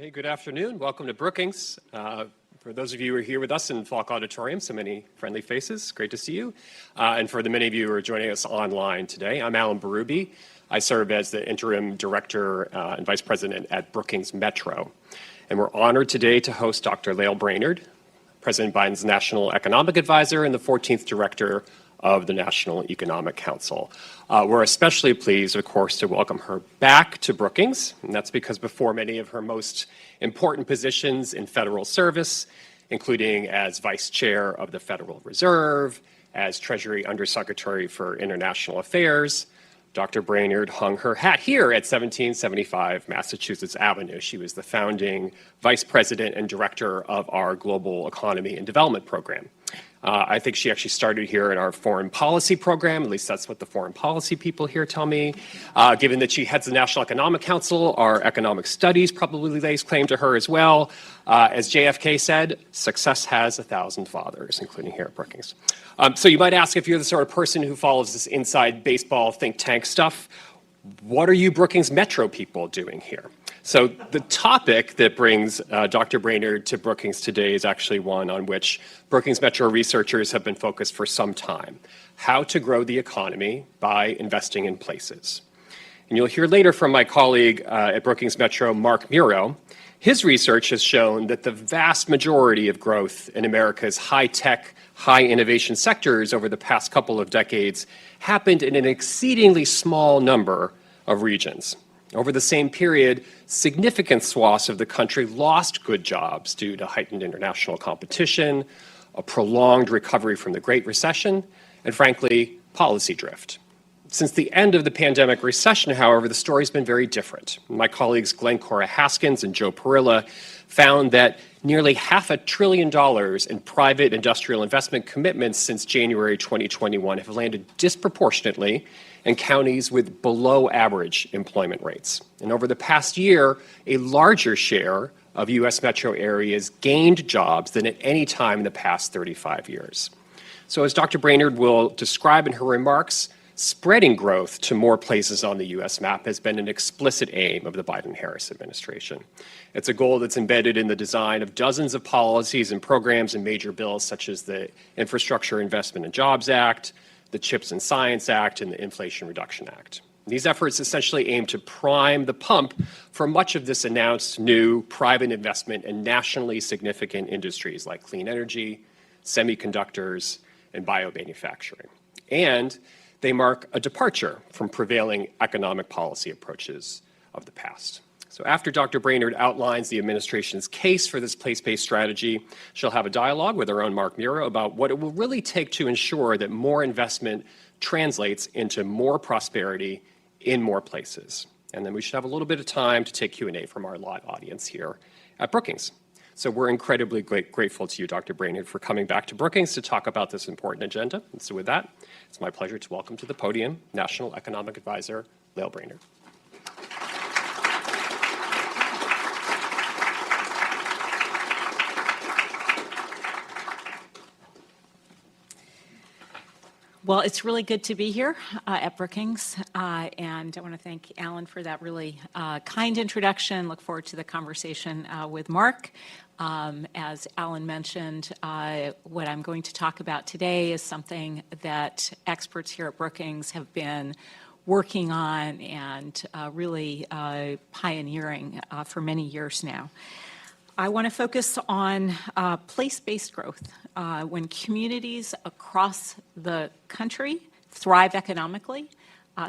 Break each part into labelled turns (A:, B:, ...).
A: Hey, good afternoon. Welcome to Brookings. For those of you who are here with us in Falk Auditorium, so many friendly faces, great to see you. And for the many of you who are joining us online today, I'm Alan Berube. I serve as the Interim Director and Vice President at Brookings Metro. And we're honored today to host Dr. Lael Brainard, President Biden's National Economic Advisor and the 14th Director of the National Economic Council. We're especially pleased, of course, to welcome her back to Brookings, and that's because before many of her most important positions in federal service, including as Vice Chair of the Federal Reserve, as Treasury Undersecretary for International Affairs, Dr. Brainard hung her hat here at 1775 Massachusetts Avenue. She was the founding Vice President and Director of our Global Economy and Development Program. I think she actually started here in our foreign policy program, at least that's what the foreign policy people here tell me. Given that she heads the National Economic Council, our economic studies probably lays claim to her as well. As JFK said, success has 1,000 fathers, including here at Brookings. So you might ask, if you're the sort of person who follows this inside baseball think tank stuff, what are you Brookings Metro people doing here? So the topic that brings Dr. Brainard to Brookings today is actually one on which Brookings Metro researchers have been focused for some time: how to grow the economy by investing in places. And you'll hear later from my colleague at Brookings Metro, Mark Muro. His research has shown that the vast majority of growth in America's high-tech, high-innovation sectors over the past couple of decades happened in an exceedingly small number of regions. Over the same period, significant swaths of the country lost good jobs due to heightened international competition, a prolonged recovery from the Great Recession, and frankly, policy drift. Since the end of the pandemic recession, however, the story's been very different. My colleagues Glenn Cora Haskins and Joe Perilla found that nearly $500 billion in private industrial investment commitments since January 2021 have landed disproportionately in counties with below-average employment rates. And over the past year, a larger share of U.S. metro areas gained jobs than at any time in the past 35 years. So as Dr. Brainard will describe in her remarks, spreading growth to more places on the U.S. map has been an explicit aim of the Biden-Harris administration. It's a goal that's embedded in the design of dozens of policies and programs and major bills such as the Infrastructure Investment and Jobs Act, the CHIPS and Science Act, and the Inflation Reduction Act. These efforts essentially aim to prime the pump for much of this announced new private investment in nationally significant industries like clean energy, semiconductors, and biomanufacturing. And they mark a departure from prevailing economic policy approaches of the past. So after Dr. Brainard outlines the administration's case for this place-based strategy, she'll have a dialogue with our own Mark Muro about what it will really take to ensure that more investment translates into more prosperity in more places. And then we should have a little bit of time to take Q&A from our live audience here at Brookings. So we're incredibly grateful to you, Dr. Brainard, for coming back to Brookings to talk about this important agenda. And so with that, it's my pleasure to welcome to the podium National Economic Advisor Lael Brainard.
B: Well, it's really good to be here at Brookings, and I want to thank Alan for that really kind introduction. Look forward to the conversation with Mark. As Alan mentioned, what I'm going to talk about today is something that experts here at Brookings have been working on and really pioneering for many years now. I want to focus on place-based growth. When communities across the country thrive economically,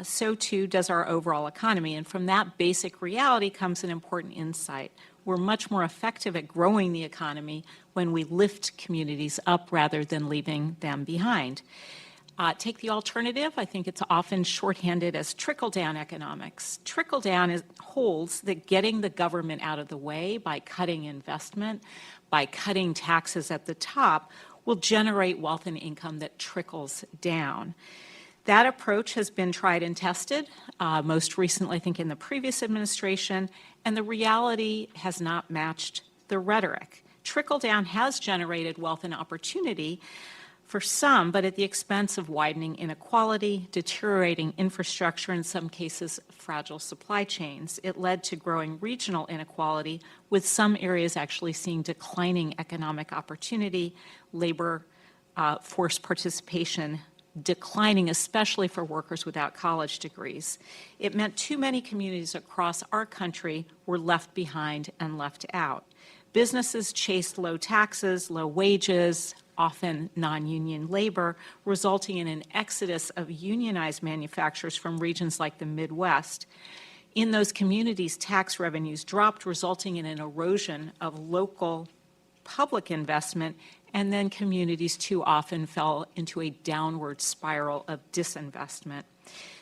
B: so too does our overall economy. And from that basic reality comes an important insight. We're much more effective at growing the economy when we lift communities up rather than leaving them behind. Take the alternative. I think it's often shorthanded as trickle-down economics. Trickle-down holds that getting the government out of the way by cutting investment, by cutting taxes at the top, will generate wealth and income that trickles down. That approach has been tried and tested, most recently, I think, in the previous administration, and the reality has not matched the rhetoric. Trickle-down has generated wealth and opportunity for some, but at the expense of widening inequality, deteriorating infrastructure, in some cases, fragile supply chains. It led to growing regional inequality, with some areas actually seeing declining economic opportunity, labor force participation declining, especially for workers without college degrees. It meant too many communities across our country were left behind and left out. Businesses chased low taxes, low wages, often non-union labor, resulting in an exodus of unionized manufacturers from regions like the Midwest. In those communities, tax revenues dropped, resulting in an erosion of local public investment, and then communities too often fell into a downward spiral of disinvestment.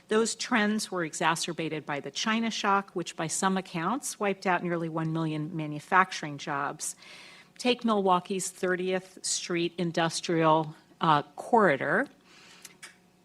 B: Those trends were exacerbated by the China shock, which by some accounts wiped out nearly 1 million manufacturing jobs. Take Milwaukee's 30th Street Industrial Corridor.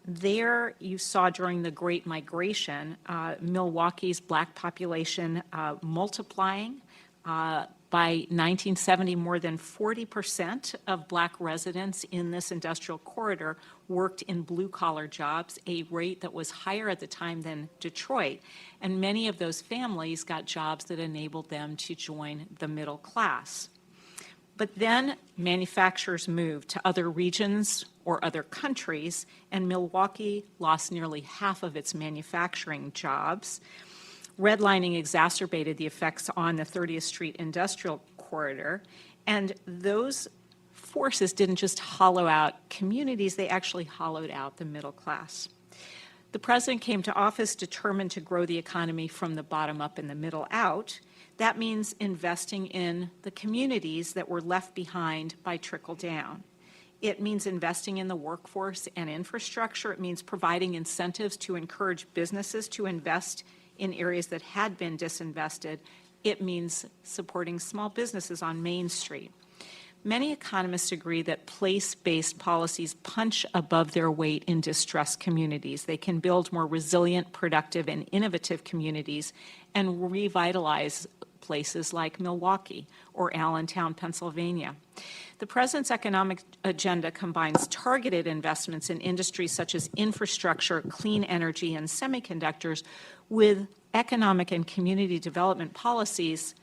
B: There you saw during the Great Migration, Milwaukee's black population multiplying. By 1970, more than 40% of black residents in this industrial corridor worked in blue-collar jobs, a rate that was higher at the time than Detroit. And many of those families got jobs that enabled them to join the middle class. But then manufacturers moved to other regions or other countries, and Milwaukee lost nearly half of its manufacturing jobs. Redlining exacerbated the effects on the 30th Street Industrial Corridor, and those forces didn't just hollow out communities, they actually hollowed out the middle class. The president came to office determined to grow the economy from the bottom up and the middle out. That means investing in the communities that were left behind by trickle down. It means investing in the workforce and infrastructure. It means providing incentives to encourage businesses to invest in areas that had been disinvested. It means supporting small businesses on Main Street. Many economists agree that place-based policies punch above their weight in distressed communities. They can build more resilient, productive, and innovative communities and revitalize places like Milwaukee or Allentown, Pennsylvania. The president's economic agenda combines targeted investments in industries such as infrastructure, clean energy, and semiconductors with economic and community development policies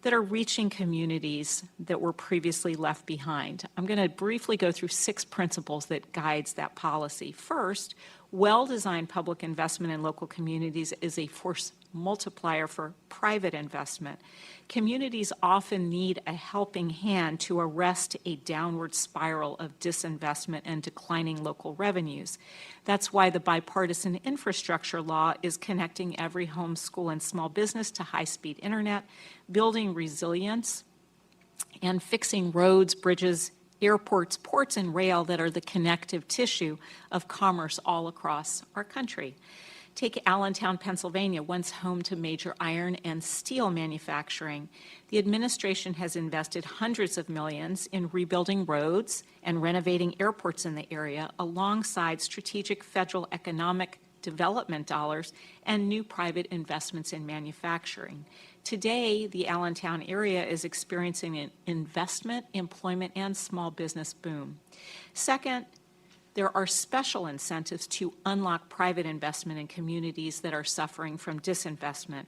B: that are reaching communities that were previously left behind. I'm going to briefly go through 6 principles that guides that policy. First, well-designed public investment in local communities is a force multiplier for private investment. Communities often need a helping hand to arrest a downward spiral of disinvestment and declining local revenues. That's why the bipartisan infrastructure law is connecting every home, school, and small business to high-speed internet, building resilience, and fixing roads, bridges, airports, ports, and rail that are the connective tissue of commerce all across our country. Take Allentown, Pennsylvania, once home to major iron and steel manufacturing. The administration has invested hundreds of millions in rebuilding roads and renovating airports in the area, alongside strategic federal economic development dollars and new private investments in manufacturing. Today, the Allentown area is experiencing an investment, employment, and small business boom. Second, there are special incentives to unlock private investment in communities that are suffering from disinvestment.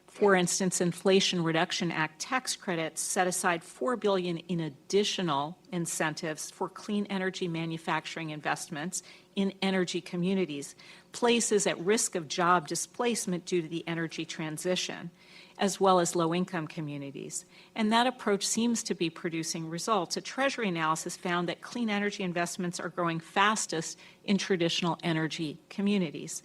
B: For instance, Inflation Reduction Act tax credits set aside $4 billion in additional incentives for clean energy manufacturing investments in energy communities, places at risk of job displacement due to the energy transition, as well as low-income communities. And that approach seems to be producing results. A Treasury analysis found that clean energy investments are growing fastest in traditional energy communities.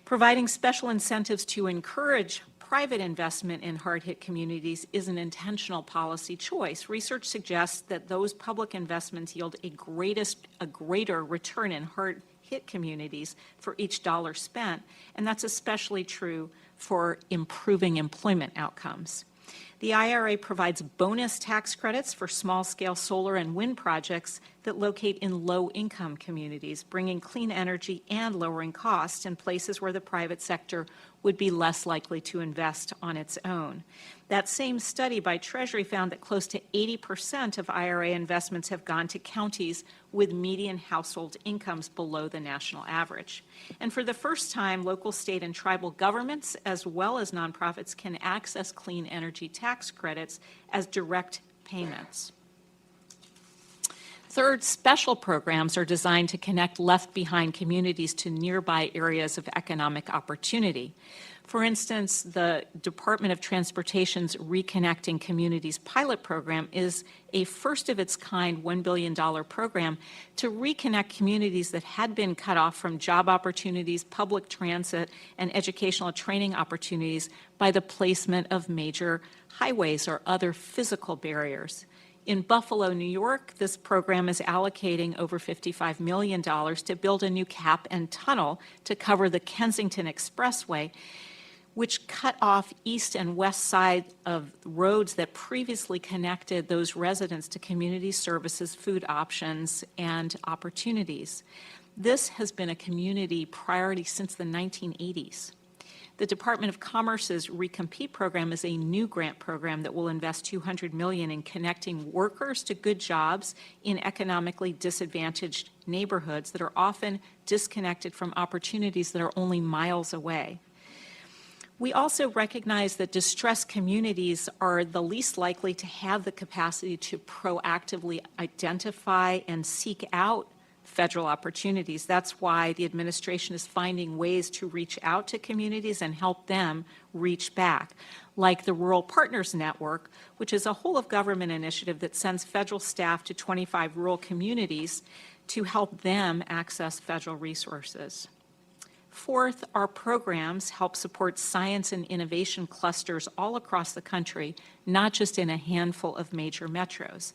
B: Providing special incentives to encourage private investment in hard-hit communities is an intentional policy choice. Research suggests that those public investments yield a greater return in hard-hit communities for each dollar spent, and that's especially true for improving employment outcomes. The IRA provides bonus tax credits for small-scale solar and wind projects that locate in low-income communities, bringing clean energy and lowering costs in places where the private sector would be less likely to invest on its own. That same study by Treasury found that close to 80% of IRA investments have gone to counties with median household incomes below the national average. And for the first time, local, state, and tribal governments, as well as nonprofits, can access clean energy tax credits as direct payments. Third, special programs are designed to connect left-behind communities to nearby areas of economic opportunity. For instance, the Department of Transportation's Reconnecting Communities pilot program is a first-of-its-kind $1 billion program to reconnect communities that had been cut off from job opportunities, public transit, and educational training opportunities by the placement of major highways or other physical barriers. In Buffalo, New York, this program is allocating over $55 million to build a new cap and tunnel to cover the Kensington Expressway, which cut off east and west side of roads that previously connected those residents to community services, food options, and opportunities. This has been a community priority since the 1980s. The Department of Commerce's Recompete program is a new grant program that will invest $200 million in connecting workers to good jobs in economically disadvantaged neighborhoods that are often disconnected from opportunities that are only miles away. We also recognize that distressed communities are the least likely to have the capacity to proactively identify and seek out federal opportunities. That's why the administration is finding ways to reach out to communities and help them reach back, like the Rural Partners Network, which is a whole-of-government initiative that sends federal staff to 25 rural communities to help them access federal resources. Fourth, our programs help support science and innovation clusters all across the country, not just in a handful of major metros.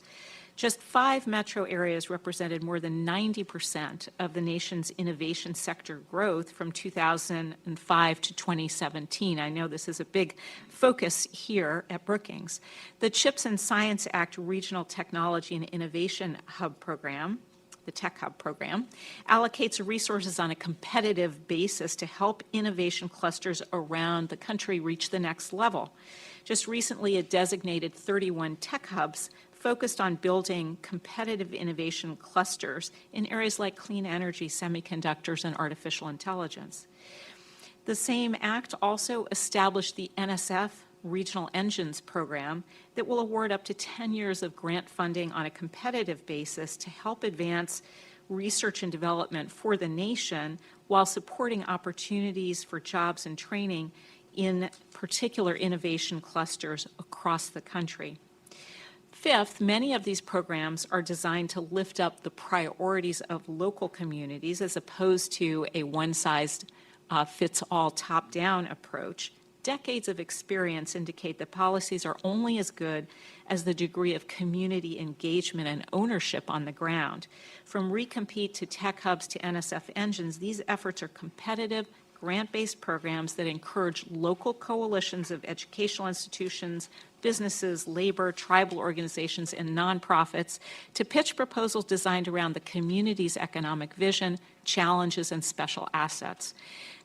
B: Just 5 metro areas represented more than 90% of the nation's innovation sector growth from 2005 to 2017. I know this is a big focus here at Brookings. The CHIPS and Science Act Regional Technology and Innovation Hub Program, the Tech Hub program, allocates resources on a competitive basis to help innovation clusters around the country reach the next level. Just recently, it designated 31 tech hubs focused on building competitive innovation clusters in areas like clean energy, semiconductors, and artificial intelligence. The same act also established the NSF Regional Engines program that will award up to 10 years of grant funding on a competitive basis to help advance research and development for the nation while supporting opportunities for jobs and training in particular innovation clusters across the country. Fifth, many of these programs are designed to lift up the priorities of local communities as opposed to a one-size-fits-all top-down approach. Decades of experience indicate that policies are only as good as the degree of community engagement and ownership on the ground. From Recompete to Tech Hubs to NSF Engines, these efforts are competitive, grant-based programs that encourage local coalitions of educational institutions, businesses, labor, tribal organizations, and nonprofits to pitch proposals designed around the community's economic vision, challenges, and special assets.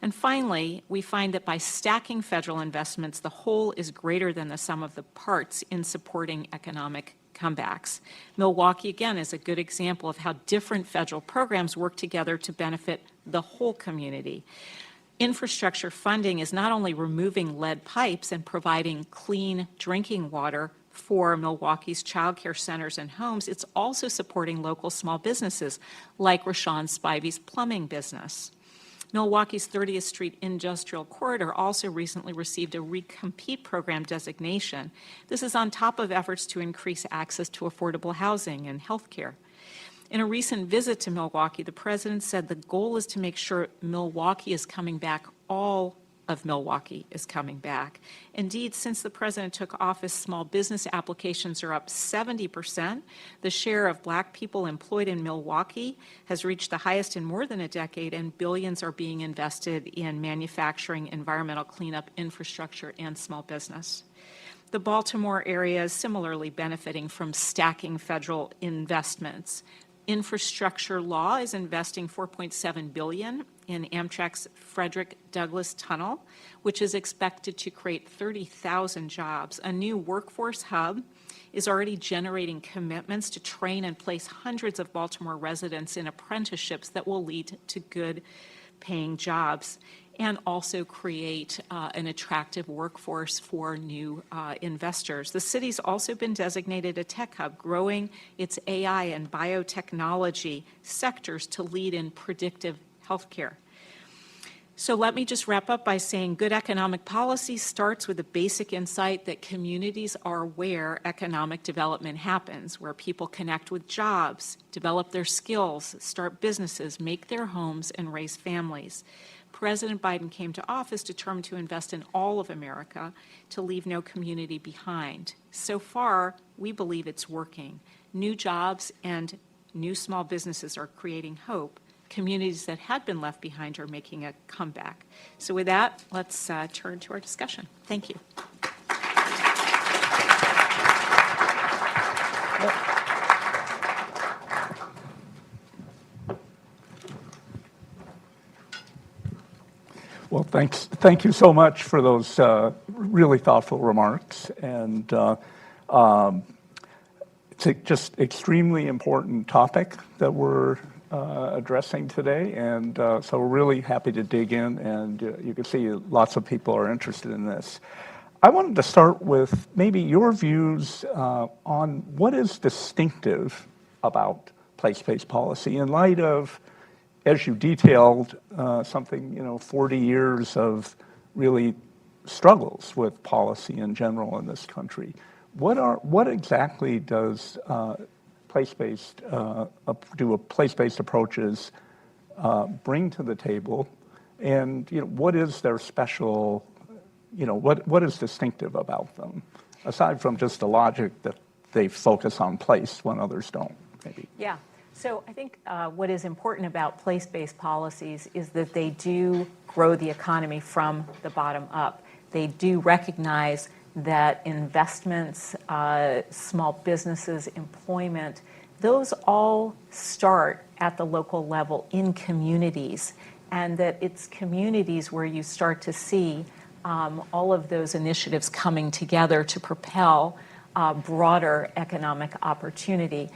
B: And finally, we find that by stacking federal investments, the whole is greater than the sum of the parts in supporting economic comebacks. Milwaukee, again, is a good example of how different federal programs work together to benefit the whole community. Infrastructure funding is not only removing lead pipes and providing clean drinking water for Milwaukee's child care centers and homes, it's also supporting local small businesses like Rashawn Spivey's plumbing business. Milwaukee's 30th Street Industrial Corridor also recently received a Recompete program designation. This is on top of efforts to increase access to affordable housing and health care. In a recent visit to Milwaukee, the president said the goal is to make sure Milwaukee is coming back, all of Milwaukee is coming back. Indeed, since the president took office, small business applications are up 70%. The share of Black people employed in Milwaukee has reached the highest in more than a decade, and billions are being invested in manufacturing, environmental cleanup, infrastructure, and small business. The Baltimore area is similarly benefiting from stacking federal investments. Infrastructure law is investing $4.7 billion in Amtrak's Frederick Douglass Tunnel, which is expected to create 30,000 jobs. A new workforce hub is already generating commitments to train and place hundreds of Baltimore residents in apprenticeships that will lead to good paying jobs and also create an attractive workforce for new investors. The city's also been designated a tech hub, growing its AI and biotechnology sectors to lead in predictive healthcare. So let me just wrap up by saying good economic policy starts with the basic insight that communities are where economic development happens, where people connect with jobs, develop their skills, start businesses, make their homes, and raise families. President Biden came to office determined to invest in all of America, to leave no community behind. So far, we believe it's working. New jobs and new small businesses are creating hope. Communities that had been left behind are making a comeback. So with that, let's turn to our discussion. Thank you.
C: Well, thank you so much for those really thoughtful remarks. And it's just extremely important topic that we're addressing today, and so we're really happy to dig in, and you can see lots of people are interested in this. I wanted to start with maybe your views on what is distinctive about place-based policy in light of, as you detailed, 40 years of really struggles with policy in general in this country. What exactly does place-based approaches bring to the table, and what is their special, what is distinctive about them, aside from just the logic that they focus on place when others don't, maybe?
B: Yeah. So I think what is important about place-based policies is that they do grow the economy from the bottom up. They do recognize that investments, small businesses, employment, those all start at the local level in communities, and that it's communities where you start to see all of those initiatives coming together to propel broader economic opportunity.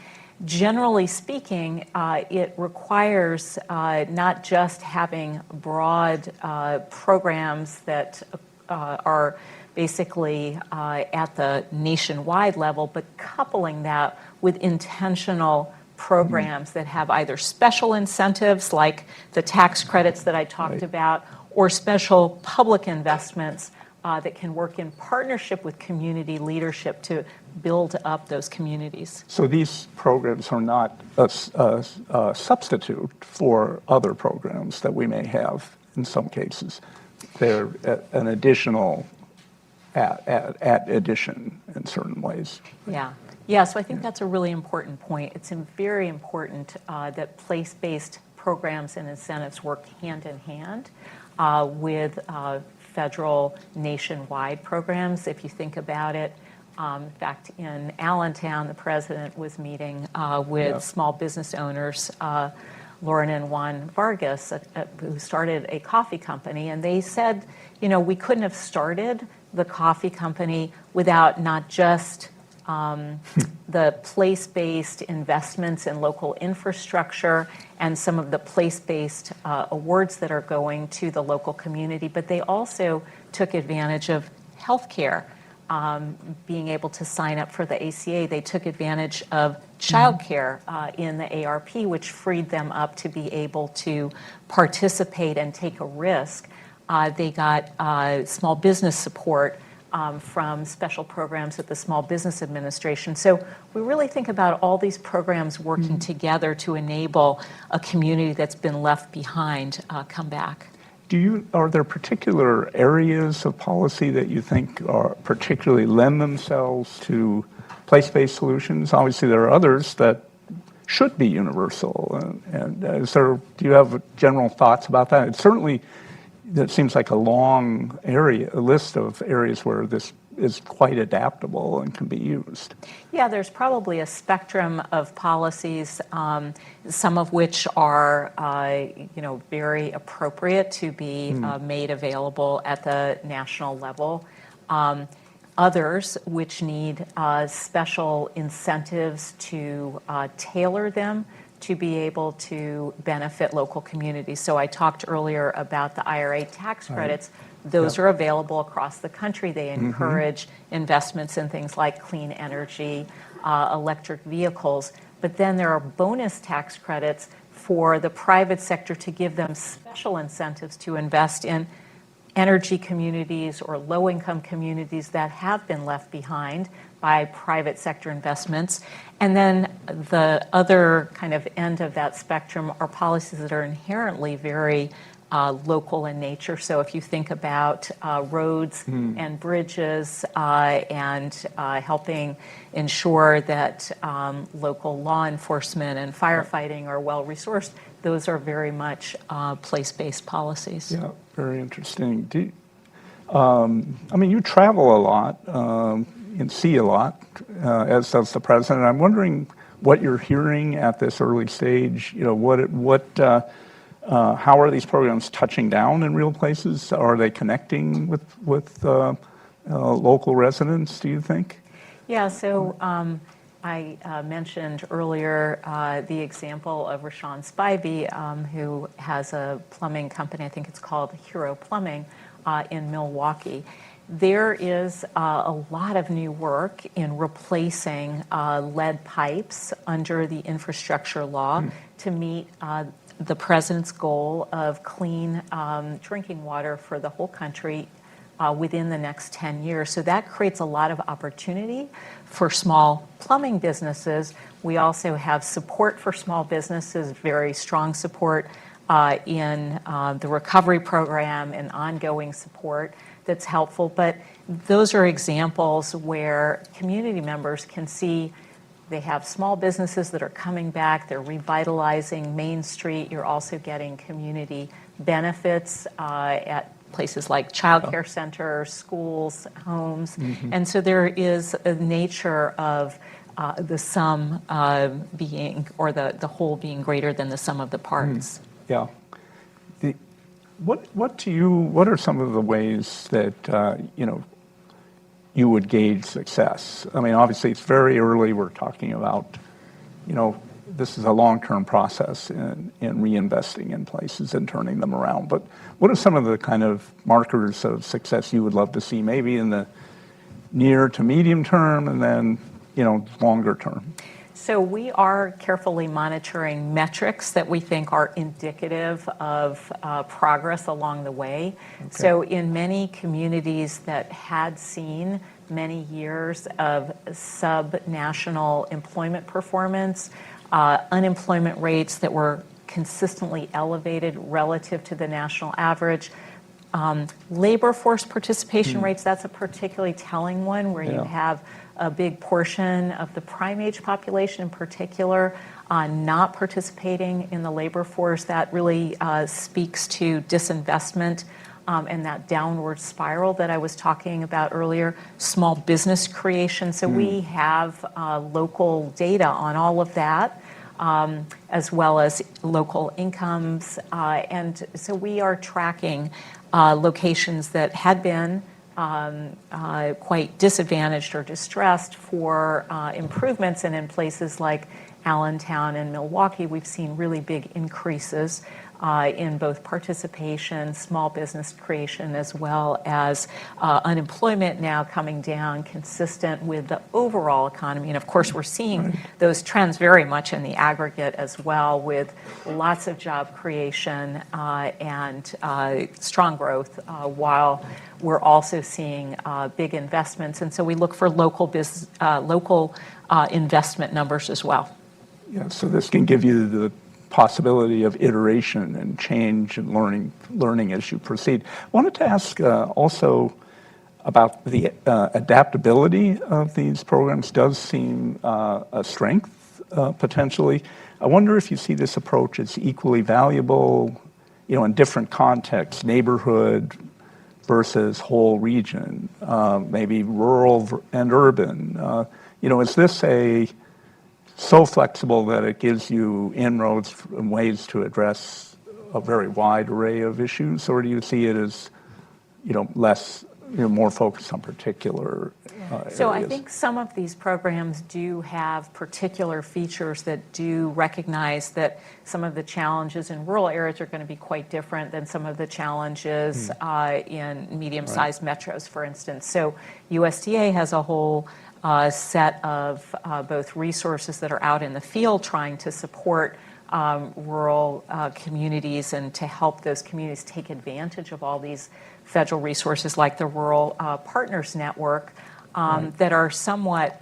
B: Generally speaking, it requires not just having broad programs that are basically at the nationwide level, but coupling that with intentional programs that have either special incentives like the tax credits that I talked about, or special public investments that can work in partnership with community leadership to build up those communities.
C: So these programs are not a substitute for other programs that we may have in some cases. They're an additional addition in certain ways.
B: Yeah, so I think that's a really important point. It's very important that place-based programs and incentives work hand in hand with federal nationwide programs. If you think about it, in fact, in Allentown, the president was meeting with small business owners, Lauren and Juan Vargas, who started a coffee company, and they said, we couldn't have started the coffee company without not just the place-based investments in local infrastructure and some of the place-based awards that are going to the local community, but they also took advantage of healthcare, being able to sign up for the ACA. They took advantage of childcare in the ARP, which freed them up to be able to participate and take a risk. They got small business support from special programs at the Small Business Administration. So we really think about all these programs working together to enable a community that's been left behind come back.
C: Are there particular areas of policy that you think are particularly lend themselves to place-based solutions? Obviously, there are others that should be universal. And do you have general thoughts about that? It certainly, that seems like a long area, a list of areas where this is quite adaptable and can be used.
B: Yeah, there's probably a spectrum of policies, some of which are, very appropriate to be made available at the national level. Others which need special incentives to tailor them to be able to benefit local communities. So I talked earlier about the IRA tax credits. Those are available across the country. They encourage investments in things like clean energy, electric vehicles. But then there are bonus tax credits for the private sector to give them special incentives to invest in energy communities or low-income communities that have been left behind by private sector investments. And then the other kind of end of that spectrum are policies that are inherently very local in nature. So if you think about roads and bridges and helping ensure that local law enforcement and firefighting are well-resourced, those are very much place-based policies.
C: Yeah, very interesting. You travel a lot and see a lot, as does the president. I'm wondering what you're hearing at this early stage. How are these programs touching down in real places? Are they connecting with local residents, do you think?
B: Yeah, so I mentioned earlier the example of Rashawn Spivey, who has a plumbing company, I think it's called Hero Plumbing, in Milwaukee. There is a lot of new work in replacing lead pipes under the infrastructure law to meet the president's goal of clean drinking water for the whole country within the next 10 years. So that creates a lot of opportunity for small plumbing businesses. We also have support for small businesses, very strong support in the recovery program and ongoing support that's helpful. But those are examples where community members can see they have small businesses that are coming back, they're revitalizing Main Street. You're also getting community benefits at places like child care centers, schools, homes. And so there is a nature of the sum being, or the whole being greater than the sum of the parts.
C: Yeah. What are some of the ways that, you would gauge success? I mean, obviously it's very early. We're talking about, this is a long-term process in reinvesting in places and turning them around. But what are some of the kind of markers of success you would love to see, maybe in the near to medium term and then, longer term?
B: So we are carefully monitoring metrics that we think are indicative of progress along the way. Okay. So in many communities that had seen many years of sub-national employment performance, unemployment rates that were consistently elevated relative to the national average, labor force participation rates, that's a particularly telling one where you have a big portion of the prime age population in particular not participating in the labor force. That really speaks to disinvestment and that downward spiral that I was talking about earlier. Small business creation. So we have local data on all of that, as well as local incomes. And so we are tracking locations that had been quite disadvantaged or distressed for improvements, and in places like Allentown and Milwaukee, we've seen really big increases in both participation, small business creation, as well as unemployment now coming down consistent with the overall economy. And of course, we're seeing those trends very much in the aggregate as well, with lots of job creation and strong growth, while we're also seeing big investments. And so we look for local investment numbers as well.
C: Yeah, so this can give you the possibility of iteration and change and learning as you proceed. I wanted to ask also about the adaptability of these programs. Does seem a strength potentially. I wonder if you see this approach as equally valuable, in different contexts, neighborhood versus whole region, maybe rural and urban. Is this so flexible that it gives you inroads and ways to address a very wide array of issues, or do you see it as, less, more focused on particular areas?
B: So I think some of these programs do have particular features that do recognize that some of the challenges in rural areas are going to be quite different than some of the challenges in medium-sized metros, for instance. So USDA has a whole set of both resources that are out in the field trying to support rural communities and to help those communities take advantage of all these federal resources like the Rural Partners Network that are somewhat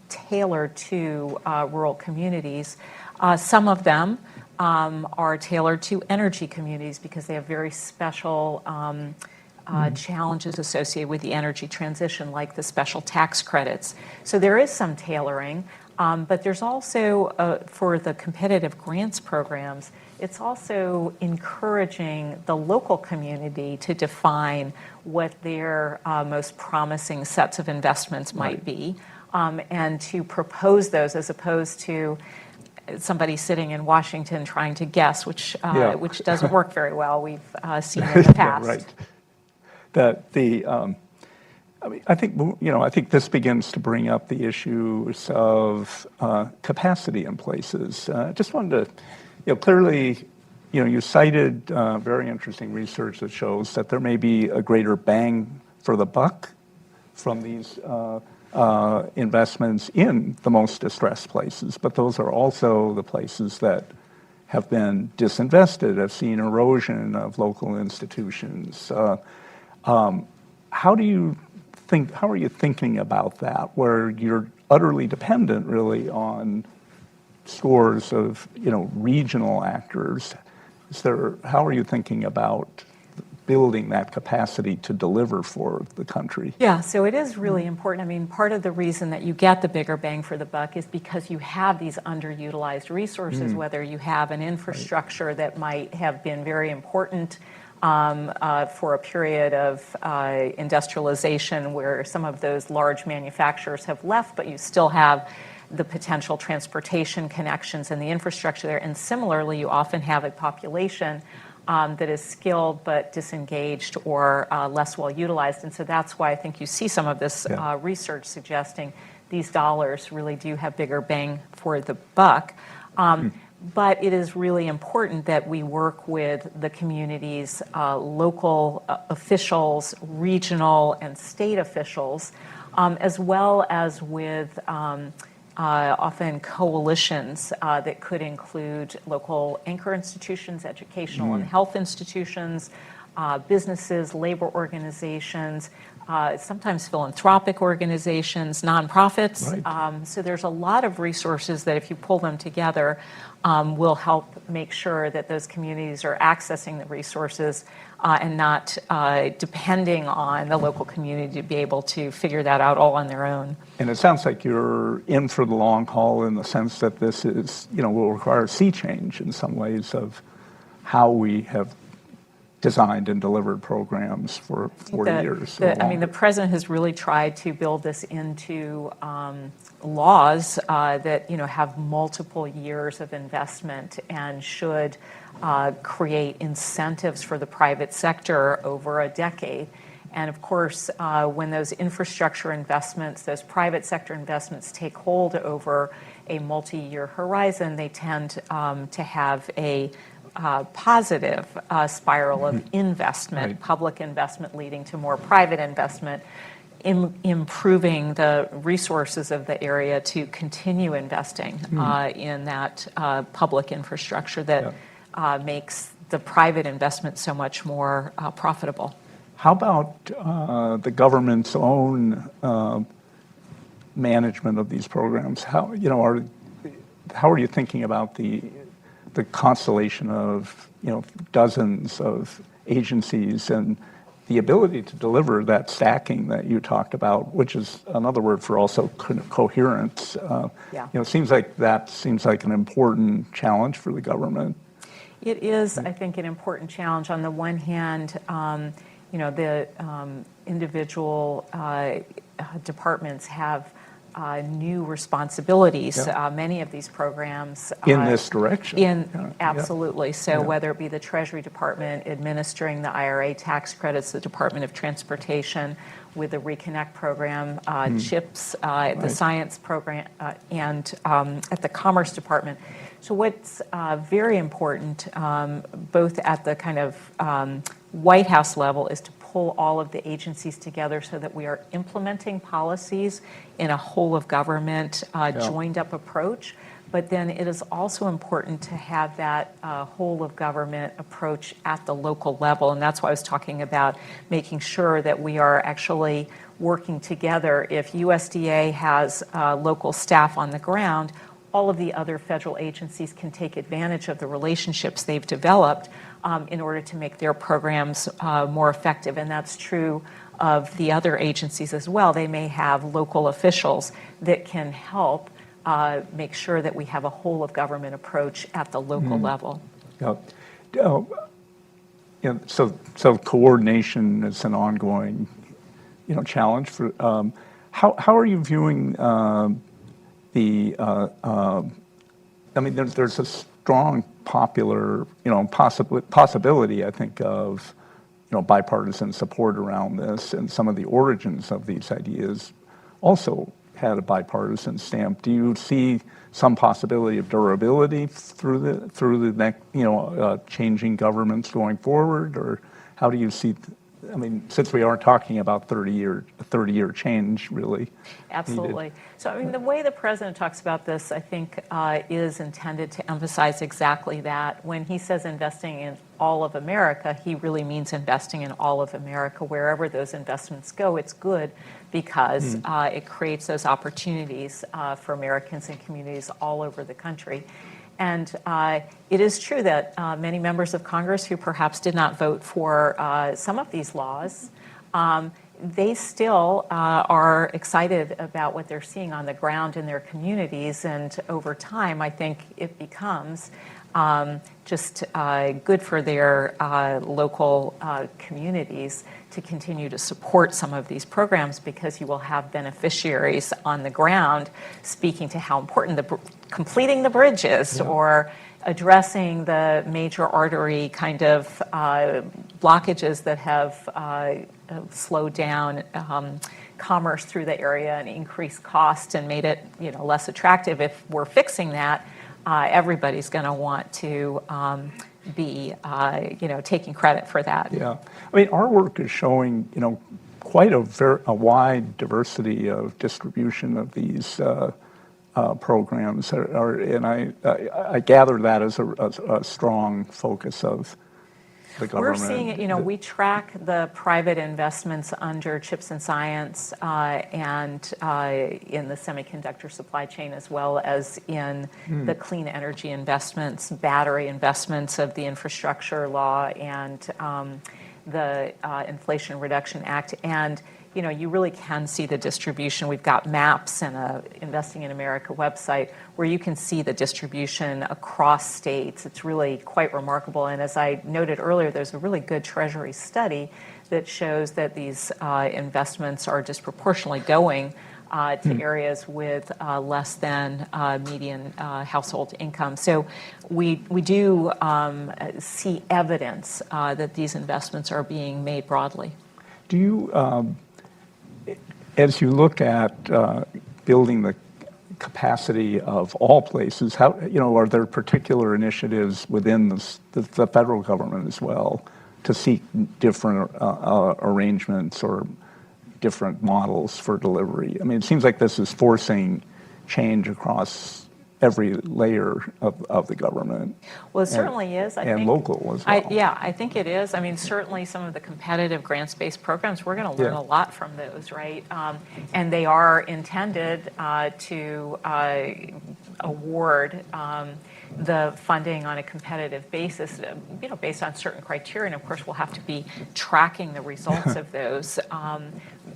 B: tailored to rural communities. Some of them are tailored to energy communities because they have very special challenges associated with the energy transition, like the special tax credits. So there is some tailoring, but there's also, for the competitive grants programs, it's also encouraging the local community to define what their most promising sets of investments might be, and to propose those as opposed to somebody sitting in Washington trying to guess, which doesn't work very well. We've seen in the past.
C: Right. I think this begins to bring up the issues of capacity in places. Just wanted to, clearly, you cited very interesting research that shows that there may be a greater bang for the buck from these investments in the most distressed places, but those are also the places that have been disinvested, have seen erosion of local institutions. How are you thinking about that, where you're utterly dependent really on scores of, regional actors? How are you thinking about building that capacity to deliver for the country?
B: Yeah, so it is really important. I mean, part of the reason that you get the bigger bang for the buck is because you have these underutilized resources, whether you have an infrastructure that might have been very important for a period of industrialization where some of those large manufacturers have left, but you still have the potential transportation connections and the infrastructure there. And similarly, you often have a population that is skilled but disengaged or less well utilized. And so that's why I think you see some of this research suggesting these dollars really do have bigger bang for the buck. But it is really important that we work with the community's local officials, regional and state officials, as well as with often coalitions that could include local anchor institutions, educational and health institutions, businesses, labor organizations, sometimes philanthropic organizations, nonprofits.
C: Right.
B: So there's a lot of resources that if you pull them together will help make sure that those communities are accessing the resources and not depending on the local community to be able to figure that out all on their own.
C: And it sounds like you're in for the long haul in the sense that this is, will require a sea change in some ways of how we have designed and delivered programs for 40 years.
B: The president has really tried to build this into laws that have multiple years of investment and should create incentives for the private sector over a decade. And of course, when those infrastructure investments, those private sector investments take hold over a multi-year horizon, they tend to have a positive spiral of investment, public investment leading to more private investment, improving the resources of the area to continue investing in that public infrastructure that makes the private investment so much more profitable.
C: How about the government's own management of these programs? How are you thinking about the constellation of dozens of agencies and the ability to deliver that stacking that you talked about, which is another word for also coherence? It seems like an important challenge for the government.
B: It is, I think, an important challenge. On the one hand, the individual departments have new responsibilities.
C: Yeah.
B: Many of these programs
C: In this direction. Yeah.
B: Absolutely. So
C: Yeah.
B: whether it be the Treasury Department administering the IRA tax credits, the Department of Transportation with the Reconnect program, CHIPS, the science program, and at the Commerce Department. So what's very important, both at the kind of White House level, is to pull all of the agencies together so that we are implementing policies in a whole of government joined up approach. But then it is also important to have that whole of government approach at the local level. And that's why I was talking about making sure that we are actually working together. If USDA has local staff on the ground, all of the other federal agencies can take advantage of the relationships they've developed in order to make their programs more effective. And that's true of the other agencies as well. They may have local officials that can help make sure that we have a whole of government approach at the local level.
C: Yeah. So coordination is an ongoing, challenge for. How are you viewing there's a strong popular, possibility, I think, of, bipartisan support around this, and some of the origins of these ideas also had a bipartisan stamp. Do you see some possibility of durability through the next, changing governments going forward, or how do you see? Since we are talking about 30-year change, really.
B: Absolutely.
C: Needed.
B: So, the way the president talks about this, I think, is intended to emphasize exactly that. When he says investing in all of America, he really means investing in all of America. Wherever those investments go, it's good because it creates those opportunities for Americans and communities all over the country. And it is true that many members of Congress who perhaps did not vote for some of these laws, they still are excited about what they're seeing on the ground in their communities. And over time, I think it becomes just good for their local communities to continue to support some of these programs, because you will have beneficiaries on the ground speaking to how important completing the bridges or addressing the major artery kind of blockages that have slowed down commerce through the area and increased cost and made it less attractive. If we're fixing that, everybody's going to want to be taking credit for that.
C: Yeah, our work is showing quite a wide diversity of distribution of these programs, and I gather that as a strong focus of the government.
B: We're seeing it, we track the private investments under CHIPS and Science and in the semiconductor supply chain, as well as in the clean energy investments, battery investments of the infrastructure law and the Inflation Reduction Act. And you really can see the distribution. We've got maps and a Investing in America website where you can see the distribution across states. It's really quite remarkable. And as I noted earlier, there's a really good Treasury study that shows that these investments are disproportionately going to areas with less than median household income. So we do see evidence that these investments are being made broadly.
C: Do you, as you look at building the capacity of all places, how are there particular initiatives within the federal government as well to seek different arrangements or different models for delivery? It seems like this is forcing change across every layer of the government.
B: Well, it certainly is. I think
C: local as well.
B: I think it is. Certainly some of the competitive grants-based programs, we're going to learn a lot from those, right? And they are intended to award the funding on a competitive basis, based on certain criteria. And of course, we'll have to be tracking the results of those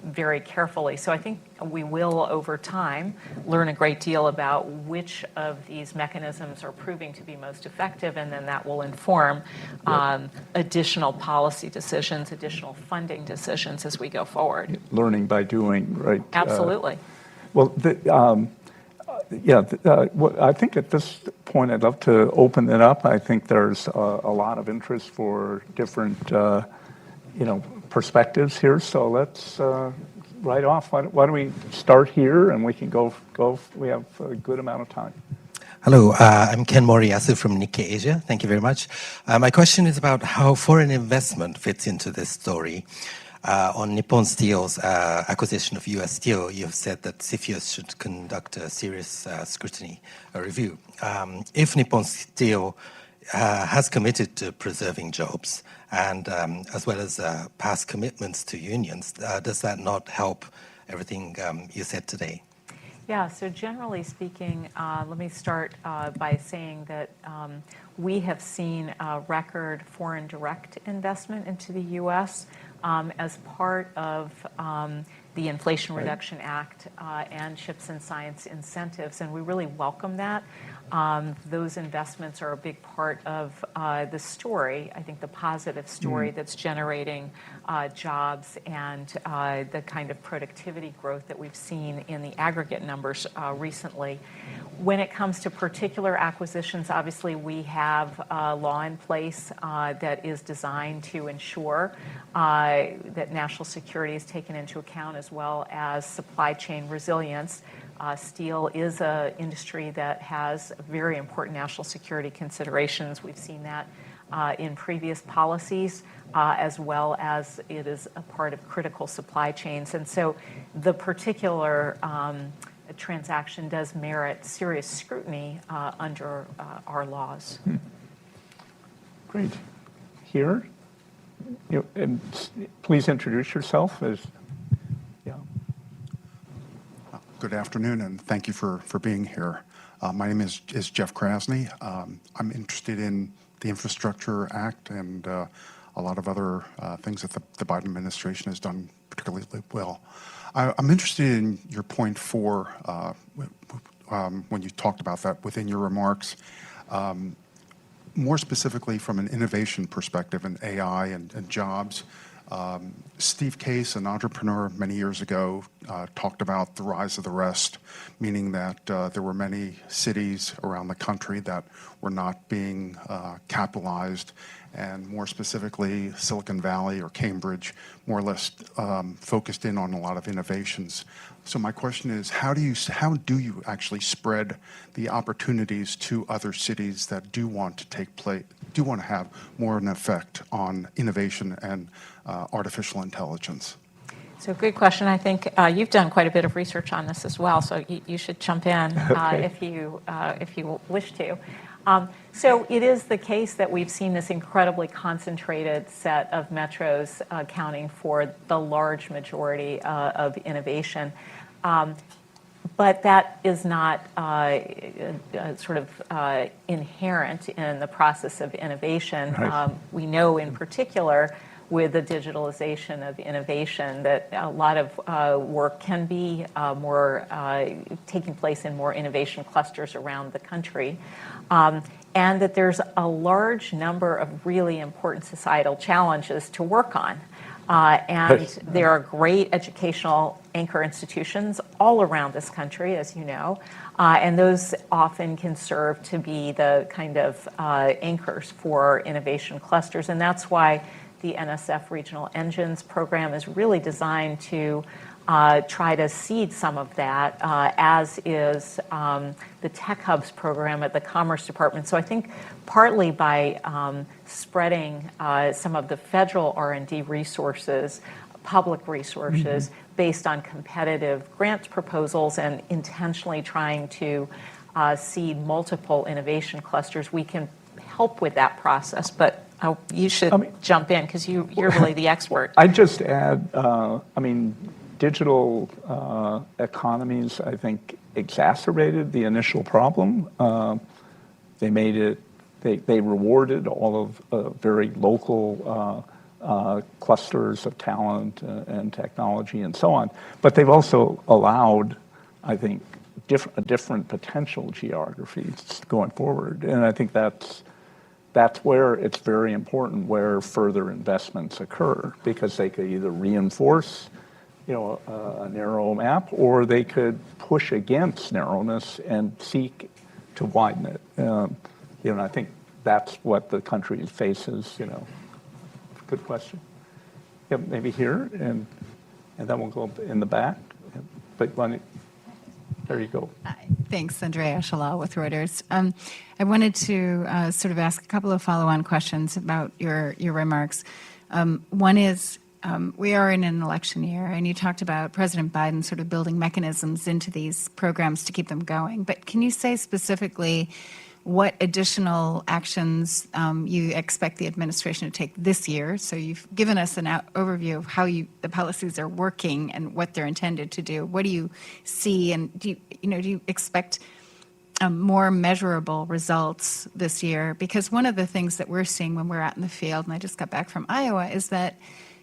B: very carefully. So I think we will, over time, learn a great deal about which of these mechanisms are proving to be most effective, and then that will inform additional policy decisions, additional funding decisions as we go forward.
C: Learning by doing, right?
B: Absolutely.
C: I think at this point I'd love to open it up. I think there's a lot of interest for different, perspectives here. So let's right off. Why don't we start here, and we can go. We have a good amount of time.
D: Hello, I'm Ken Moriyasu from Nikkei Asia. Thank you very much. My question is about how foreign investment fits into this story. On Nippon Steel's acquisition of U.S. Steel, you've said that CFIUS should conduct a serious scrutiny, a review. If Nippon Steel has committed to preserving jobs and as well as past commitments to unions, does that not help everything you said today?
B: Yeah, so generally speaking, let me start by saying that we have seen record foreign direct investment into the U.S. As part of the Inflation Reduction Act and CHIPS and Science incentives, and we really welcome that. Those investments are a big part of the story, I think the positive story that's generating jobs and the kind of productivity growth that we've seen in the aggregate numbers recently. When it comes to particular acquisitions, obviously we have a law in place that is designed to ensure that national security is taken into account, as well as supply chain resilience. Steel is an industry that has very important national security considerations. We've seen that in previous policies, as well as it is a part of critical supply chains. And so the particular transaction does merit serious scrutiny under our laws.
C: Great. Here, and please introduce yourself as.
E: Good afternoon, and thank you for being here. My name is Jeff Krasny. I'm interested in the Infrastructure Act and a lot of other things that the Biden administration has done particularly well. I'm interested in your point 4 when you talked about that within your remarks. More specifically from an innovation perspective in AI and jobs. Steve Case, an entrepreneur many years ago, talked about the rise of the rest, meaning that there were many cities around the country that were not being capitalized, and more specifically Silicon Valley or Cambridge, more or less focused in on a lot of innovations. So my question is, how do you actually spread the opportunities to other cities that do want to have more of an effect on innovation and artificial intelligence?
B: So good question. I think you've done quite a bit of research on this as well, so you should jump in if you wish to. So it is the case that we've seen this incredibly concentrated set of metros accounting for the large majority of innovation. But that is not inherent in the process of innovation.
C: Right.
B: We know in particular with the digitalization of innovation that a lot of work can be taking place in more innovation clusters around the country. And that there's a large number of really important societal challenges to work on. And there are great educational anchor institutions all around this country, as you know, and those often can serve to be the kind of anchors for innovation clusters. And that's why the NSF Regional Engines program is really designed to try to seed some of that, as is the Tech Hubs program at the Commerce Department. So I think partly by spreading some of the federal R&D resources, public resources, based on competitive grant proposals and intentionally trying to seed multiple innovation clusters, we can help with that process. But you should jump in because you're really the expert.
C: I'd just add, digital economies, I think, exacerbated the initial problem. They made it, they rewarded all of very local clusters of talent and technology and so on. But they've also allowed, I think, different potential geographies going forward. And I think that's where it's very important where further investments occur, because they could either reinforce, a narrow map, or they could push against narrowness and seek to widen it. I think that's what the country faces. Good question. Yep, maybe here, and then we'll go in the back. But there you go.
F: Thanks, Andrea Shalal with Reuters. I wanted to sort of ask a couple of follow-on questions about your remarks. One is, we are in an election year, and you talked about President Biden sort of building mechanisms into these programs to keep them going. But can you say specifically what additional actions you expect the administration to take this year? So you've given us an overview of how the policies are working and what they're intended to do. What do you see, and do you expect more measurable results this year? Because one of the things that we're seeing when we're out in the field, and I just got back from Iowa, is that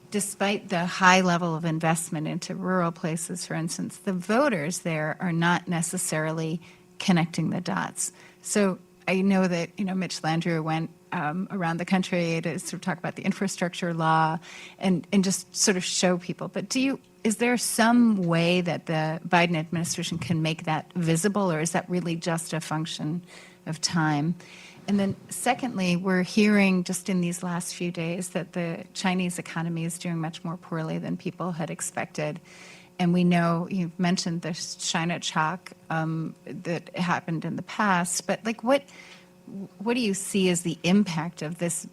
F: despite the high level of investment into rural places, for instance, the voters there are not necessarily connecting the dots. So I know that, Mitch Landrieu went around the country to sort of talk about the infrastructure law and just sort of show people. But is there some way that the Biden administration can make that visible, or is that really just a function of time? And then secondly, we're hearing just in these last few days that the Chinese economy is doing much more poorly than people had expected. And we know you've mentioned the China shock that happened in the past, but what do you see as the impact of this,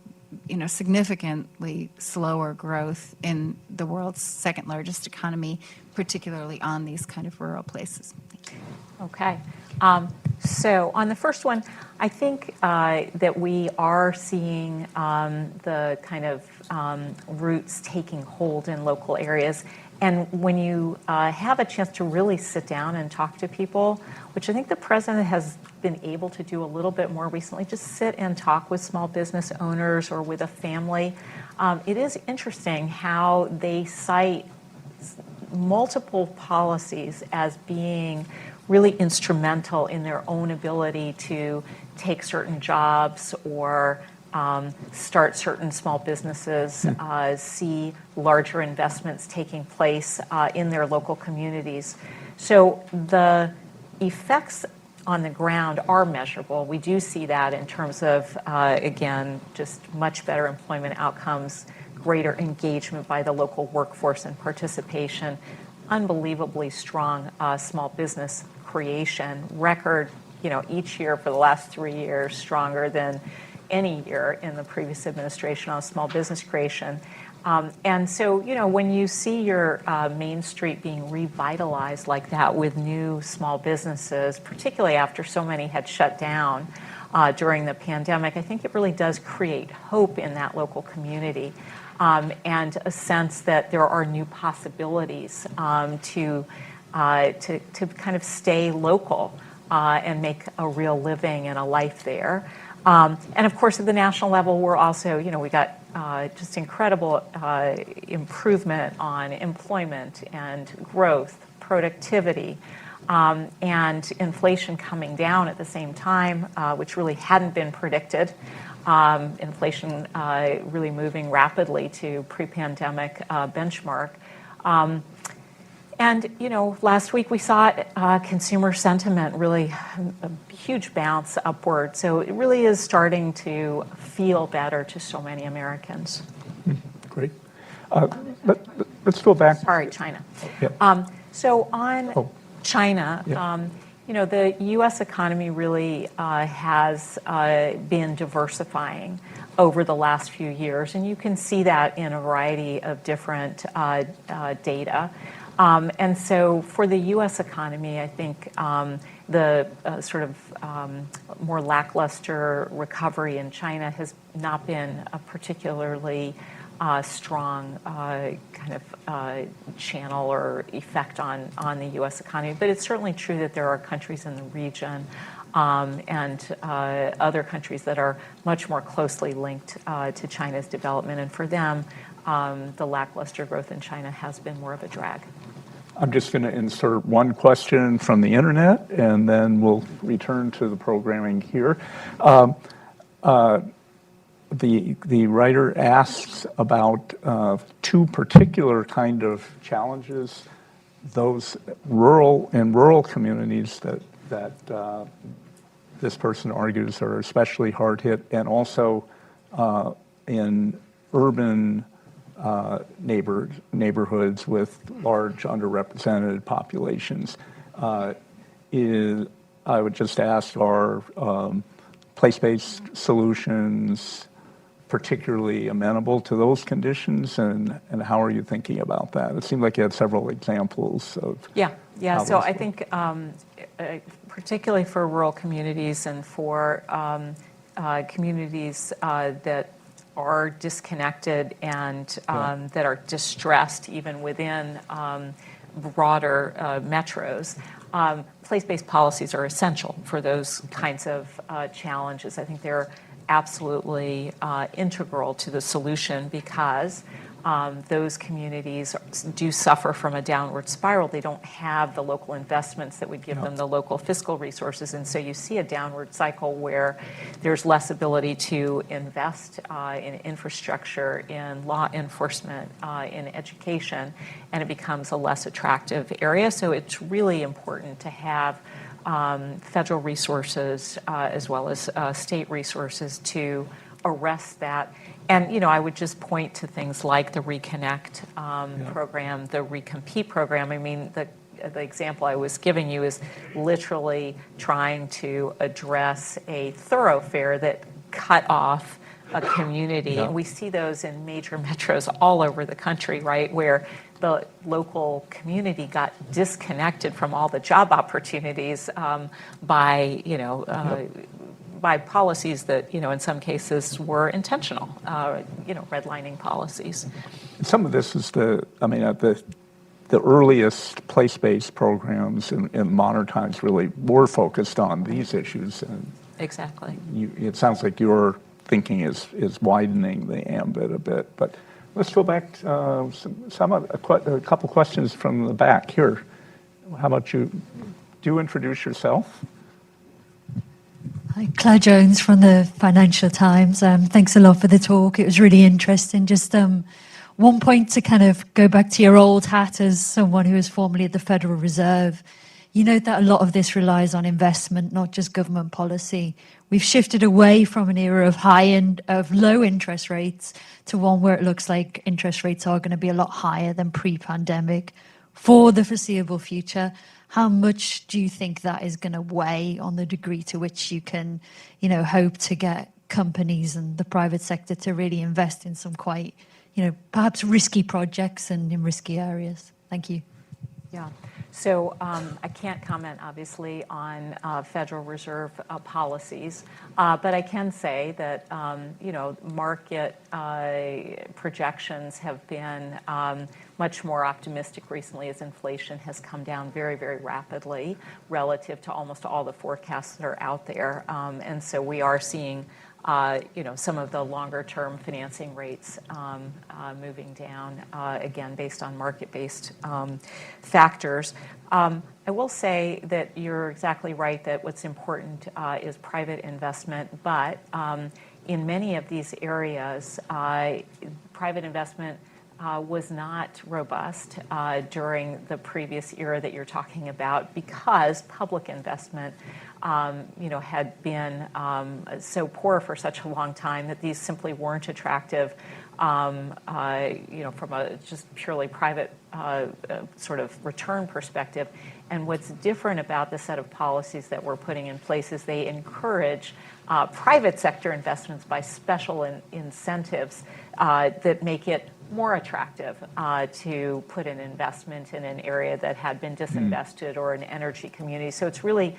F: significantly slower growth in the world's second largest economy, particularly on these kind of rural places?
B: Okay. So on the first one, I think that we are seeing the kind of roots taking hold in local areas. And when you have a chance to really sit down and talk to people, which I think the president has been able to do a little bit more recently, just sit and talk with small business owners or with a family, it is interesting how they cite multiple policies as being really instrumental in their own ability to take certain jobs or start certain small businesses, see larger investments taking place in their local communities. So the effects on the ground are measurable. We do see that in terms of, again, just much better employment outcomes, greater engagement by the local workforce and participation, unbelievably strong small business creation, record, each year for the last 3 years, stronger than any year in the previous administration on small business creation. And so, when you see your Main Street being revitalized like that with new small businesses, particularly after so many had shut down during the pandemic, I think it really does create hope in that local community and a sense that there are new possibilities to kind of stay local and make a real living and a life there. And of course, at the national level, we're also, we got just incredible improvement on employment and growth, productivity, and inflation coming down at the same time, which really hadn't been predicted. Inflation really moving rapidly to pre-pandemic benchmark. And, last week we saw consumer sentiment really a huge bounce upward. So it really is starting to feel better to so many Americans.
C: Great. Let's go back.
B: Sorry, China.
C: Yeah.
B: So on China, the U.S. economy really has been diversifying over the last few years. And you can see that in a variety of different data. And so for the U.S. economy, I think the sort of more lackluster recovery in China has not been particularly strong kind of channel or effect on the U.S. economy. But it's certainly true that there are countries in the region and other countries that are much more closely linked to China's development. And for them, the lackluster growth in China has been more of a drag.
C: I'm just going to insert one question from the internet, and then we'll return to the programming here. The writer asks about two particular kind of challenges, those rural communities that this person argues are especially hard hit, and also in urban neighborhoods with large underrepresented populations. I would just ask, are place-based solutions particularly amenable to those conditions, and how are you thinking about that? It seemed like you had several examples of
B: Yeah.
C: how
B: So
C: those
B: I
C: work.
B: think particularly for rural communities and for communities that are disconnected and that are distressed even within broader metros, place-based policies are essential for those kinds of challenges. I think they're absolutely integral to the solution because those communities do suffer from a downward spiral. They don't have the local investments that would give them the local fiscal resources. And so you see a downward cycle where there's less ability to invest in infrastructure, in law enforcement, in education, and it becomes a less attractive area. So it's really important to have federal resources as well as state resources to arrest that. And, I would just point to things like the Reconnect program, the Recompete program. I mean, the example I was giving you is literally trying to address a thoroughfare that cut off a community.
C: Yeah.
B: And we see those in major metros all over the country, right, where the local community got disconnected from all the job opportunities by policies that, in some cases were intentional, redlining policies.
C: Some of this is the earliest place-based programs in modern times really were focused on these issues. And
B: Exactly.
C: it sounds like your thinking is widening the ambit a bit. But let's go back to a couple questions from the back here. How about you? Do introduce yourself.
G: Hi, Claire Jones from the Financial Times. Thanks a lot for the talk. It was really interesting. Just one point to kind of go back to your old hat as someone who was formerly at the Federal Reserve. You know that a lot of this relies on investment, not just government policy. We've shifted away from an era of low interest rates to one where it looks like interest rates are going to be a lot higher than pre-pandemic for the foreseeable future. How much do you think that is going to weigh on the degree to which you can, hope to get companies and the private sector to really invest in some quite, perhaps risky projects and in risky areas? Thank you.
B: Yeah. So I can't comment, obviously, on Federal Reserve policies, but I can say that, market projections have been much more optimistic recently as inflation has come down very, very rapidly relative to almost all the forecasts that are out there. And so we are seeing some of the longer-term financing rates moving down, again, based on market-based factors. I will say that you're exactly right that what's important is private investment, but in many of these areas, private investment was not robust during the previous era that you're talking about because public investment had been so poor for such a long time that these simply weren't attractive, from a just purely private sort of return perspective. And what's different about the set of policies that we're putting in place is they encourage private sector investments by special incentives that make it more attractive to put an investment in an area that had been disinvested or an energy community. So it's really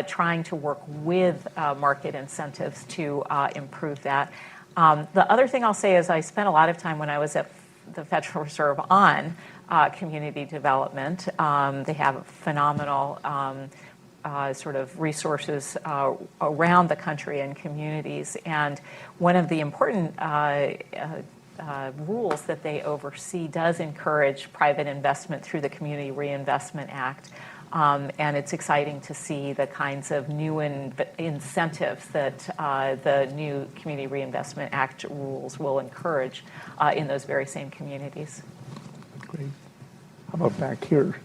B: trying to work with market incentives to improve that. The other thing I'll say is I spent a lot of time when I was at the Federal Reserve on community development. They have phenomenal sort of resources around the country and communities. And one of the important rules that they oversee does encourage private investment through the Community Reinvestment Act. And it's exciting to see the kinds of new incentives that the new Community Reinvestment Act rules will encourage in those very same communities.
C: Great. How about back here?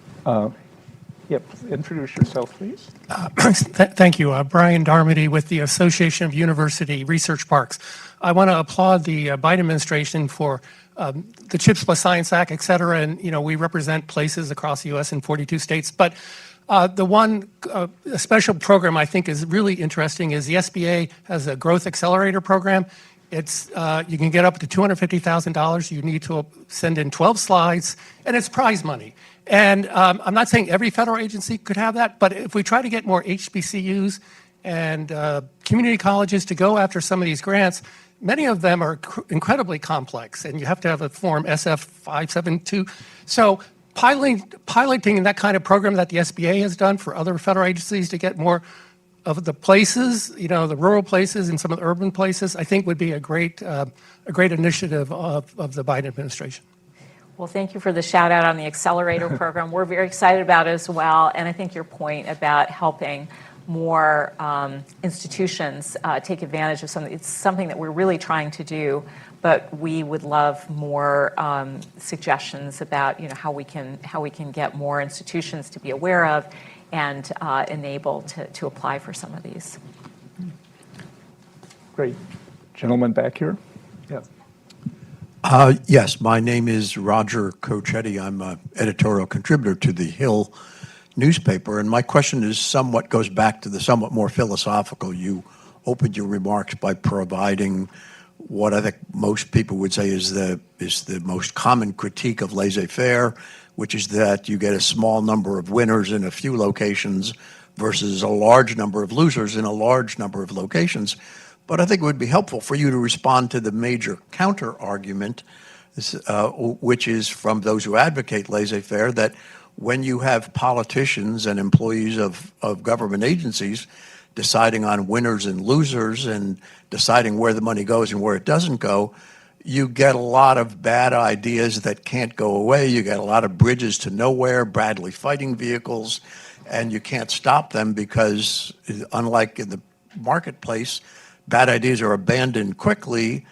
C: Yep, introduce yourself, please.
H: Thank you. Brian Darmody with the Association of University Research Parks. I want to applaud the Biden administration for the CHIPS Plus Science Act, et cetera, and we represent places across the U.S. in 42 states. But the one special program I think is really interesting is the SBA has a growth accelerator program. It's you can get up to $250,000. You need to send in 12 slides, and it's prize money. And I'm not saying every federal agency could have that, but if we try to get more HBCUs and community colleges to go after some of these grants, many of them are incredibly complex, and you have to have a form SF572. So piloting that kind of program that the SBA has done for other federal agencies to get more of the places, the rural places and some of the urban places, I think would be a great initiative of the Biden administration.
B: Well, thank you for the shout out on the accelerator program. We're very excited about it as well. And I think your point about helping more institutions take advantage of something, it's something that we're really trying to do, but we would love more suggestions about how we can get more institutions to be aware of and enabled to apply for some of these.
C: Great. Gentleman back here. Yeah.
I: Yes, my name is Roger Cochetti. I'm an editorial contributor to the Hill newspaper, and my question goes back to the somewhat more philosophical. You opened your remarks by providing what I think most people would say is the most common critique of laissez-faire, which is that you get a small number of winners in a few locations versus a large number of losers in a large number of locations. But I think it would be helpful for you to respond to the major counter-argument, which is from those who advocate laissez-faire, that when you have politicians and employees of government agencies deciding on winners and losers and deciding where the money goes and where it doesn't go, you get a lot of bad ideas that can't go away. You get a lot of bridges to nowhere, Bradley fighting vehicles, and you can't stop them because, unlike in the marketplace, bad ideas are abandoned quickly.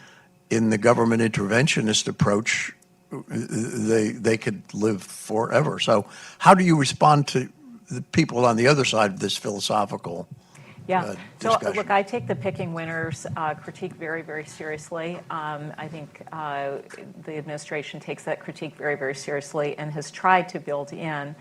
I: In the government interventionist approach, they could live forever. So how do you respond to the people on the other side of this philosophical discussion?
B: So look, I take the picking winners critique very, very seriously. I think the administration takes that critique very, very seriously and has tried to build in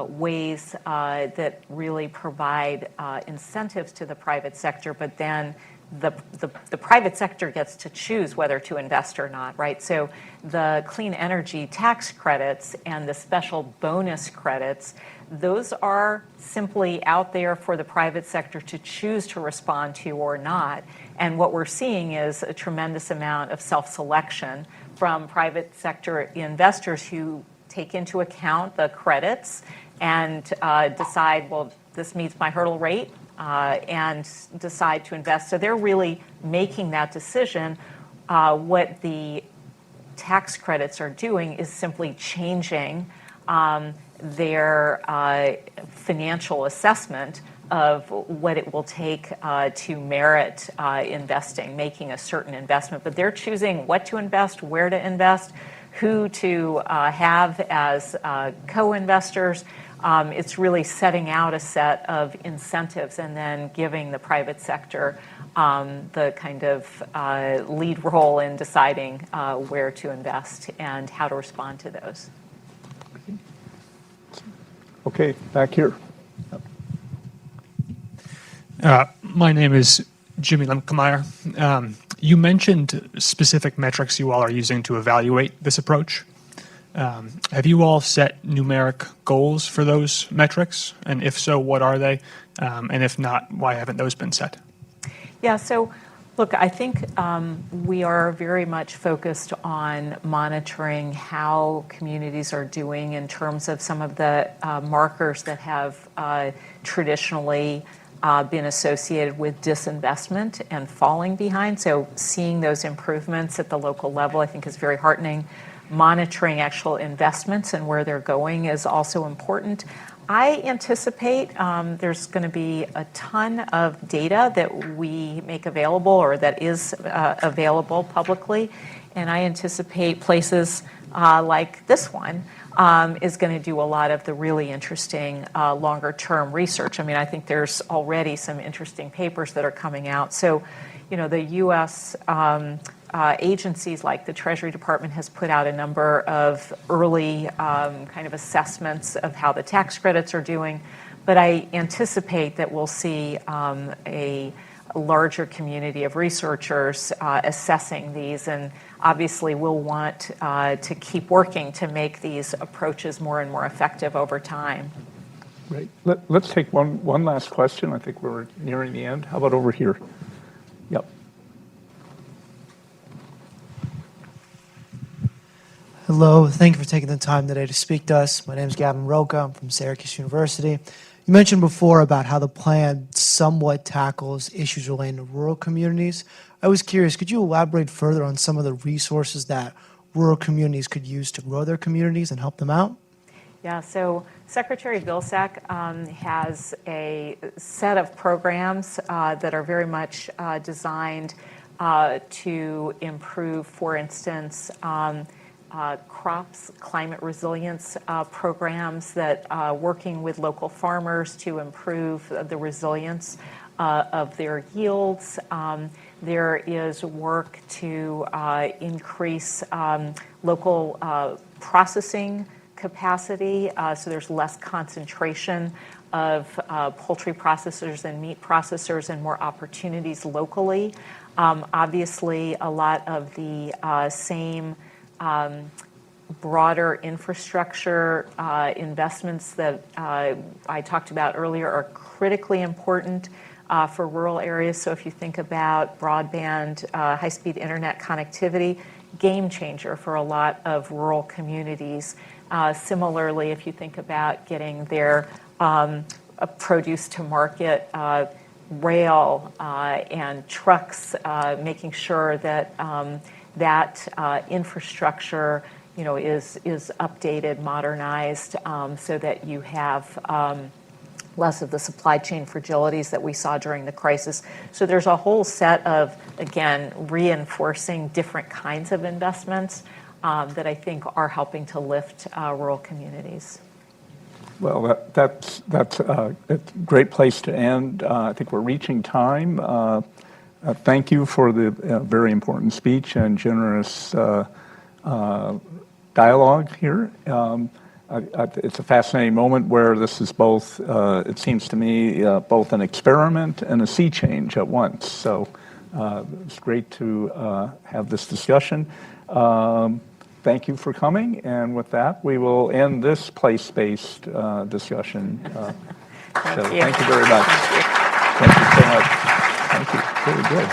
B: ways that really provide incentives to the private sector, but then the private sector gets to choose whether to invest or not, right? So the clean energy tax credits and the special bonus credits, those are simply out there for the private sector to choose to respond to or not. And what we're seeing is a tremendous amount of self-selection from private sector investors who take into account the credits and decide, well, this meets my hurdle rate, and decide to invest. So they're really making that decision. What the tax credits are doing is simply changing their financial assessment of what it will take to merit investing, making a certain investment. But they're choosing what to invest, where to invest, who to have as co-investors. It's really setting out a set of incentives and then giving the private sector the kind of lead role in deciding where to invest and how to respond to those.
C: Okay, back here.
J: My name is Jimmy Lemkemeyer. You mentioned specific metrics you all are using to evaluate this approach. Have you all set numeric goals for those metrics? And if so, what are they? And if not, why haven't those been set?
B: Yeah, so Look, I think we are very much focused on monitoring how communities are doing in terms of some of the markers that have traditionally been associated with disinvestment and falling behind. So seeing those improvements at the local level, I think, is very heartening. Monitoring actual investments and where they're going is also important. I anticipate there's going to be a ton of data that we make available or that is available publicly, and I anticipate places like this one is going to do a lot of the really interesting longer-term research. I mean, I think there's already some interesting papers that are coming out. So, you know, the U.S. Agencies like the Treasury Department has put out a number of early kind of assessments of how the tax credits are doing, but I anticipate that we'll see a larger community of researchers assessing these, and obviously we'll want to keep working to make these approaches more and more effective over time.
C: Great. Let's take one last question. I think we're nearing the end. How about over here? Yep.
K: Hello, thank you for taking the time today to speak to us. My name is Gavin Rae. I'm from Syracuse University. You mentioned before about how the plan somewhat tackles issues relating to rural communities. I was curious, could you elaborate further on some of the resources that rural communities could use to grow their communities and help them out?
B: Yeah, so Secretary Vilsack has a set of programs that are very much designed to improve, for instance, crops, climate resilience programs that working with local farmers to improve the resilience of their yields. There is work to increase local processing capacity, so there's less concentration of poultry processors and meat processors and more opportunities locally. Obviously, a lot of the same broader infrastructure investments that I talked about earlier are critically important for rural areas. So if you think about broadband, high-speed internet connectivity, game changer for a lot of rural communities. Similarly, if you think about getting their produce to market, rail and trucks, making sure that that infrastructure, you know, is updated, modernized, so that you have less of the supply chain fragilities that we saw during the crisis. So there's a whole set of, again, reinforcing different kinds of investments that I think are helping to lift rural communities.
C: Well, that's a great place to end. I think we're reaching time. Thank you for the very important speech and generous dialogue here. It's a fascinating moment where this is both, it seems to me, both an experiment and a sea change at once. So it's great to have this discussion. Thank you for coming. And with that, we will end this place-based discussion.
B: Thank you.
C: Thank you very much. Thank you so much. Thank you. Very good.